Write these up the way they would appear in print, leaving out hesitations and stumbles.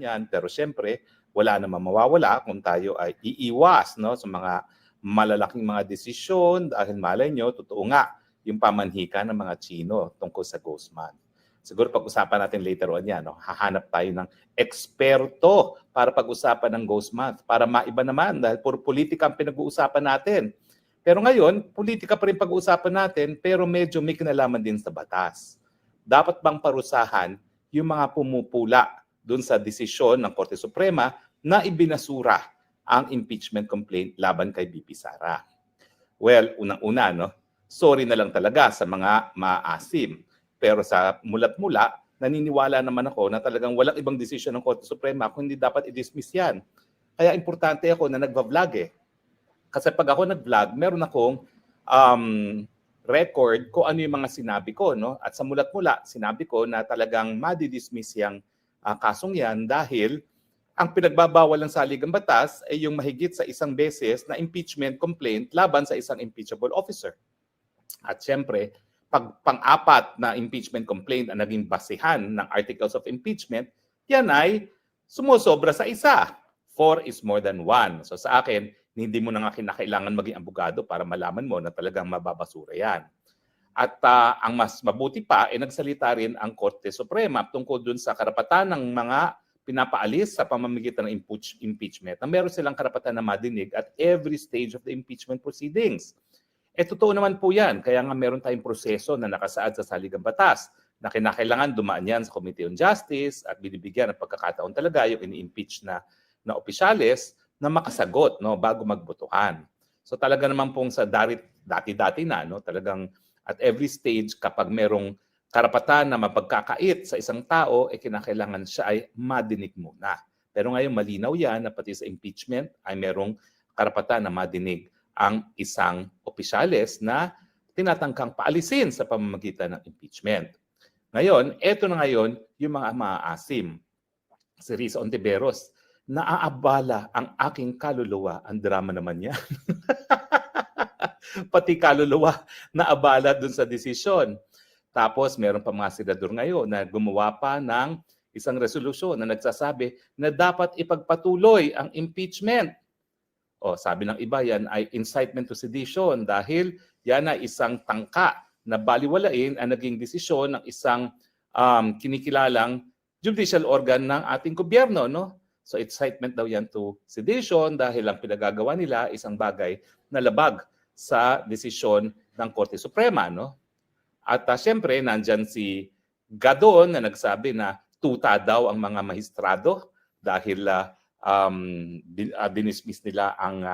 yan. Pero siyempre, wala namang mawawala kung tayo ay iiwas, no, sa mga malalaking mga desisyon dahil malay nyo, totoo nga, yung pamanhika ng mga Chino tungkol sa Ghost Month. Siguro pag-usapan natin later on yan. No? Hahanap tayo ng eksperto para pag-usapan ng Ghost Month para maiba naman dahil puro politika ang pinag-uusapan natin. Pero ngayon, politika pa rin pag-uusapan natin pero medyo may kinalaman din sa batas. Dapat bang parusahan yung mga pumupula dun sa desisyon ng Korte Suprema na ibinasura ang impeachment complaint laban kay BP Sara? Well, unang-una, no? Sorry na lang talaga sa mga maasim. Pero sa mulat-mula, naniniwala naman ako na talagang walang ibang desisyon ng Korte Suprema kung hindi dapat i-dismiss yan. Kaya importante ako na nagva-vlog eh. Kasi pag ako nag-vlog, meron akong record kung ano yung mga sinabi ko. No? At sa mulat-mula, sinabi ko na talagang madi-dismiss yung kasong yan dahil ang pinagbabawal ng saligang batas ay yung mahigit sa isang beses na impeachment complaint laban sa isang impeachable officer. At syempre, pag pang-apat na impeachment complaint ang naging basihan ng articles of impeachment, yan ay sumusobra sa isa. 4 is more than 1. So sa akin, hindi mo na nga kinakailangan maging abogado para malaman mo na talagang mababasura yan. At ang mas mabuti pa, nagsalita rin ang Korte Suprema tungkol dun sa karapatan ng mga pinapaalis sa pamamagitan ng impeachment na meron silang karapatan na madinig at every stage of the impeachment proceedings. Totoo naman po yan. Kaya nga meron tayong proseso na nakasaad sa saligang batas na kinakailangan dumaan yan sa Committee on Justice at binibigyan ng pagkakataon talaga yung ini-impeach na opisyales na makasagot no, bago magbotohan. So talaga naman pong sa dati-dati na, no, talagang at every stage kapag merong karapatan na mapagkakait sa isang tao, kinakailangan siya ay madinig muna. Pero ngayon malinaw yan na pati sa impeachment ay merong karapatan na madinig ang isang opisyales na tinatangkang paalisin sa pamamagitan ng impeachment. Ngayon, eto na ngayon yung mga maaasim. Si Risa Ontiveros, naaabala ang aking kaluluwa. Ang drama naman yan. Pati kaluluwa naabala dun sa desisyon. Tapos meron pa mga senador ngayon na gumawa pa ng isang resolusyon na nagsasabi na dapat ipagpatuloy ang impeachment. O, sabi ng iba yan ay incitement to sedition dahil yan ay isang tangka na baliwalain ang naging desisyon ng isang kinikilalang judicial organ ng ating gobyerno. No? So incitement daw yan to sedition dahil ang pinagagawa nila isang bagay na labag sa desisyon ng Korte Suprema. No? At siyempre, nandyan si Gadon na nagsabi na tuta daw ang mga mahistrado dahil dinismiss nila ang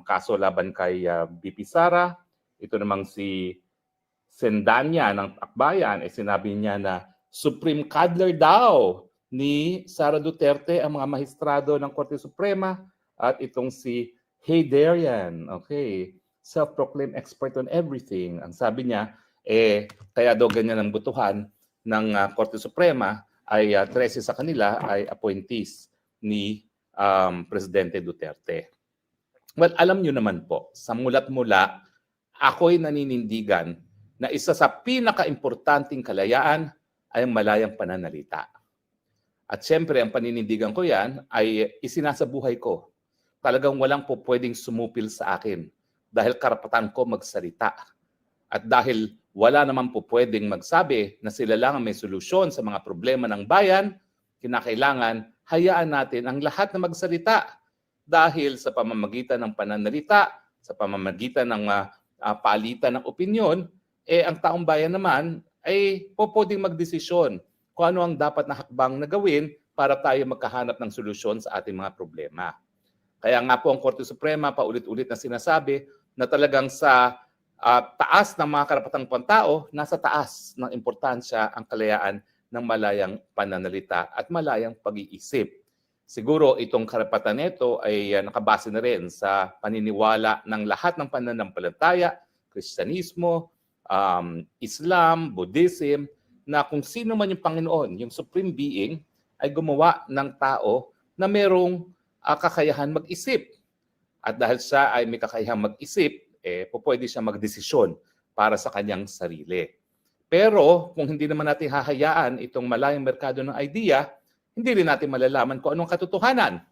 kaso laban kay BP Sara. Ito namang si Sendanya ng Akbayan, sinabi niya na Supreme Cuddler daw ni Sara Duterte ang mga mahistrado ng Korte Suprema. At itong si Heydarian, okay, self-proclaimed expert on everything. Ang sabi niya, kaya daw ganyan ang butuhan ng Korte Suprema ay 13 sa kanila ay appointees ni Presidente Duterte. Well, alam nyo naman po, sa mulat-mula, ako'y naninindigan na isa sa pinaka-importanting kalayaan ay ang malayang pananalita. At siyempre, ang paninindigan ko yan ay isinasabuhay ko. Talagang walang po pwedeng sumupil sa akin dahil karapatan ko magsalita. At dahil wala naman po pwedeng magsabi na sila lang ang may solusyon sa mga problema ng bayan, kinakailangan hayaan natin ang lahat na magsalita dahil sa pamamagitan ng pananalita, sa pamamagitan ng palitan ng opinyon, ang taong bayan naman ay pwedeng magdesisyon kung ano ang dapat na hakbang na gawin para tayo magkahanap ng solusyon sa ating mga problema. Kaya nga po ang Korte Suprema paulit-ulit na sinasabi na talagang sa taas ng mga karapatang pantao, nasa taas ng importansya ang kalayaan ng malayang pananalita at malayang pag-iisip. Siguro itong karapatan nito ay nakabase na rin sa paniniwala ng lahat ng pananampalataya, Kristyanismo, Islam, Buddhism, na kung sino man yung Panginoon, yung Supreme Being, ay gumawa ng tao na merong kakayahan mag-isip. At dahil siya ay may kakayahang mag-isip, pwede siya magdesisyon para sa kanyang sarili. Pero kung hindi naman natin hahayaan itong malayang merkado ng idea, hindi rin natin malalaman kung anong katotohanan.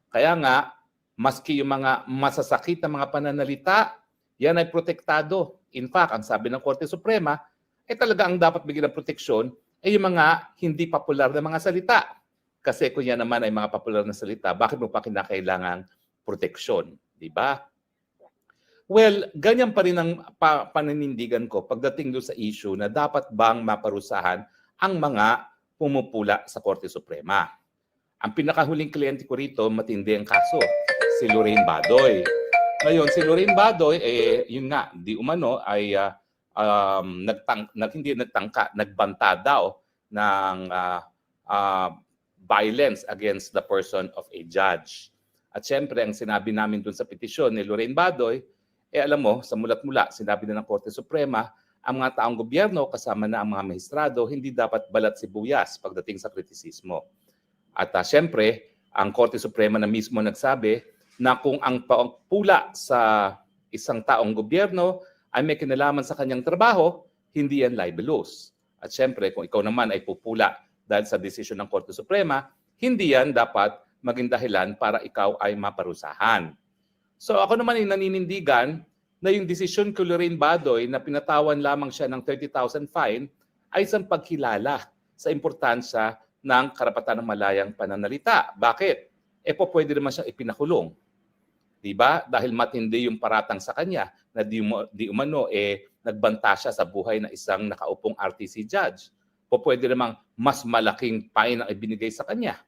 Kaya nga, maski yung mga masasakit na mga pananalita, yan ay protektado. In fact, ang sabi ng Korte Suprema, talaga ang dapat bigyan ng proteksyon ay yung mga hindi popular na mga salita. Kasi kung yan naman ay mga popular na salita, bakit mo pa kinakailangang proteksyon? Di ba? Well, ganyan pa rin ang paninindigan ko pagdating doon sa issue na dapat bang maparusahan ang mga pumupula sa Korte Suprema. Ang pinakahuling kliyente ko rito, matindi ang kaso, si Lorraine Badoy. Ngayon, si Lorraine Badoy, yun nga, di umano ay hindi nagtangka, nagbanta daw ng violence against the person of a judge. At syempre, ang sinabi namin dun sa petisyon ni Lorraine Badoy, alam mo, sa mulat-mula, sinabi na ng Korte Suprema, ang mga taong gobyerno, kasama na ang mga maestrado, hindi dapat balat sibuyas pagdating sa kritisismo. At syempre, ang Korte Suprema na mismo nagsabi na kung ang pula sa isang taong gobyerno ay may kinalaman sa kanyang trabaho, hindi yan libelous. At syempre, kung ikaw naman ay pupula dahil sa desisyon ng Korte Suprema, hindi yan dapat maging dahilan para ikaw ay maparusahan. So ako naman ay naninindigan na yung desisyon kay Lorraine Badoy na pinatawan lamang siya ng 30,000 fine ay isang pagkilala sa importansya ng karapatan ng malayang pananalita. Bakit? Pwede naman siyang ipinakulong. Diba? Dahil matindi yung paratang sa kanya na di umano nagbanta siya sa buhay ng isang nakaupong RTC judge. Pwede namang mas malaking fine ang ibinigay sa kanya.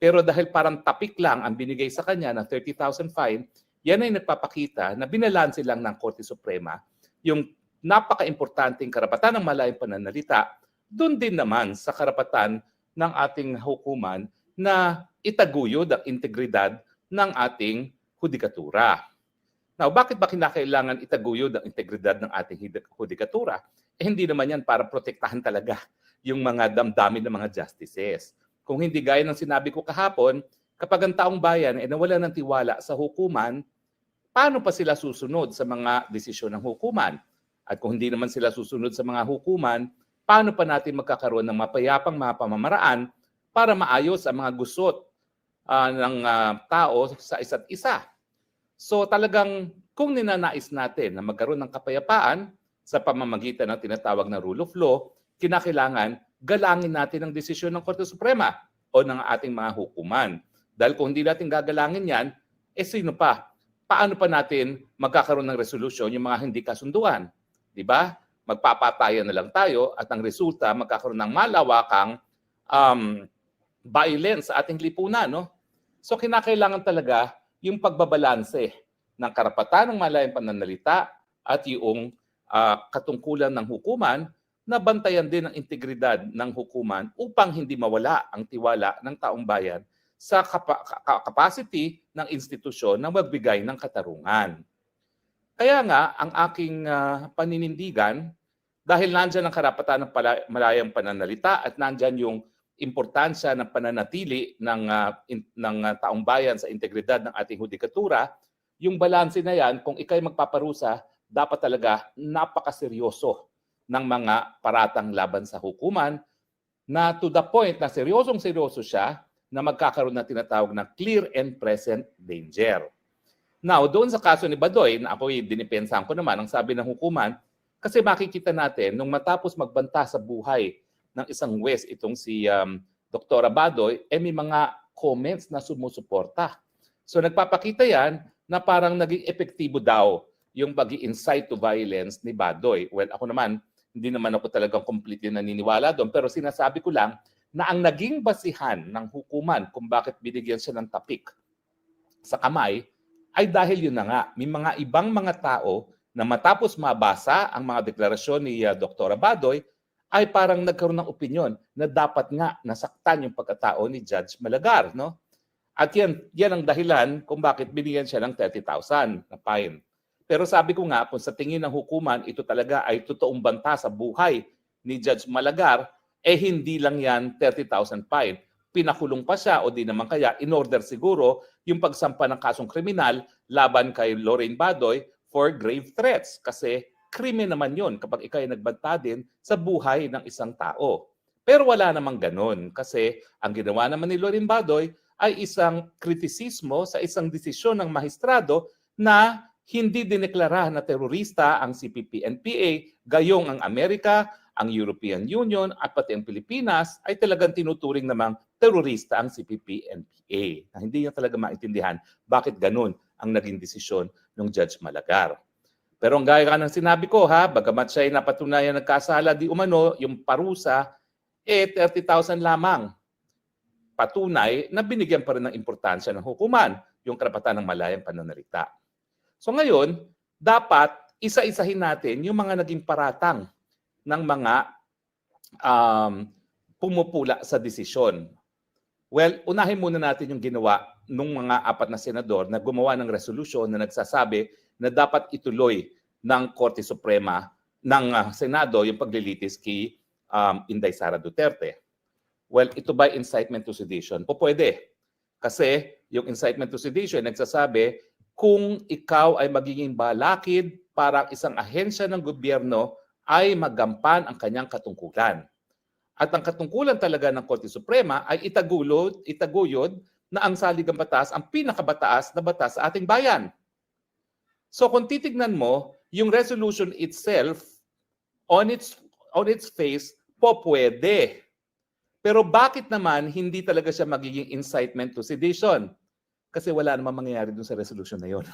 Pero dahil parang tapik lang ang binigay sa kanya ng 30,000 fine, yan ay nagpapakita na binalanse lang ng Korte Suprema yung napaka-importanteng karapatan ng malayang pananalita, doon din naman sa karapatan ng ating hukuman na itaguyod ang integridad ng ating hudikatura. Now, bakit ba kinakailangan itaguyod ang integridad ng ating hudikatura? Hindi naman yan para protektahan talaga yung mga damdamin ng mga justices. Kung hindi gaya ng sinabi ko kahapon, kapag ang taong bayan ay nawala ng tiwala sa hukuman, paano pa sila susunod sa mga desisyon ng hukuman? At kung hindi naman sila susunod sa mga hukuman, paano pa natin magkakaroon ng mapayapang mga pamamaraan para maayos ang mga gusot ng tao sa isa't isa? So talagang kung ninanais natin na magkaroon ng kapayapaan sa pamamagitan ng tinatawag na rule of law, kinakailangan galangin natin ang desisyon ng Korte Suprema o ng ating mga hukuman. Dahil kung hindi natin gagalangin yan, sino pa? Paano pa natin magkakaroon ng resolusyon yung mga hindi kasunduan? Di ba? Magpapatayan na lang tayo at ang resulta magkakaroon ng malawakang violence sa ating lipunan. No? So kinakailangan talaga yung pagbabalanse ng karapatan ng malayang pananalita at yung katungkulan ng hukuman na bantayan din ang integridad ng hukuman upang hindi mawala ang tiwala ng taong bayan sa capacity ng institusyon na magbigay ng katarungan. Kaya nga, ang aking paninindigan, dahil nandyan ang karapatan ng malayang pananalita at nandyan yung importansya ng pananatili ng taong bayan sa integridad ng ating hudikatura, yung balanse na yan, kung ikay magpaparusa, dapat talaga napakaseryoso ng mga paratang laban sa hukuman na to the point na seryosong-seryoso siya na magkakaroon ng tinatawag na clear and present danger. Now, doon sa kaso ni Badoy, na ako'y dinipensahan ko naman, ang sabi ng hukuman, kasi makikita natin, nung matapos magbanta sa buhay ng isang West, itong si Dr. Badoy, may mga comments na sumusuporta. So nagpapakita yan na parang naging epektibo daw yung pag-i-incite to violence ni Badoy. Well, ako naman, hindi naman ako talagang completely naniniwala doon, pero sinasabi ko lang na ang naging basihan ng hukuman kung bakit binigyan siya ng tapik sa kamay ay dahil yun na nga, may mga ibang mga tao na matapos mabasa ang mga deklarasyon ni Dr. Badoy ay parang nagkaroon ng opinyon na dapat nga nasaktan yung pagkatao ni Judge Malagar. No? At yan ang dahilan kung bakit binigyan siya ng 30,000 na fine. Pero sabi ko nga, kung sa tingin ng hukuman, ito talaga ay totoong banta sa buhay ni Judge Malagar, hindi lang yan 30,000 fine. Pinakulong pa siya o di naman kaya in-order siguro yung pagsampa ng kasong kriminal laban kay Lorraine Badoy for grave threats. Kasi krimen naman yun kapag ikaw ay nagbanta din sa buhay ng isang tao. Pero wala namang ganun kasi ang ginawa naman ni Loren Badoy ay isang kritisismo sa isang desisyon ng mahistrado na hindi dineklara na terorista ang CPP-NPA, gayong ang Amerika, ang European Union at pati ang Pilipinas ay talagang tinuturing namang terorista ang CPP-NPA. Na hindi niya talaga maintindihan bakit ganun ang naging desisyon ng Judge Malagar. Pero ang gaya ng sinabi ko bagamat siya ay napatunayan nagkasala di umano, yung parusa 30,000 lamang. Patunay na binigyan pa rin ng importansya ng hukuman yung karapatan ng malayang pananalita. So ngayon, dapat isa-isahin natin yung mga naging paratang ng mga pumupula sa desisyon. Well, unahin muna natin yung ginawa ng mga 4 na senador na gumawa ng resolusyon na nagsasabi na dapat ituloy ng Korte Suprema ng Senado yung paglilitis kay Inday Sara Duterte. Well, ito ba incitement to sedition? Pwede. Kasi yung incitement to sedition nagsasabi kung ikaw ay magiging balakid para isang ahensya ng gobyerno ay magampan ang kanyang katungkulan. At ang katungkulan talaga ng Korte Suprema ay itaguyod na ang saligang batas ang pinakabataas na batas sa ating bayan. So kung titignan mo, yung resolution itself on its face pwede. Pero bakit naman hindi talaga siya magiging incitement to sedition? Kasi wala namang mangyayari dun sa resolution na yon.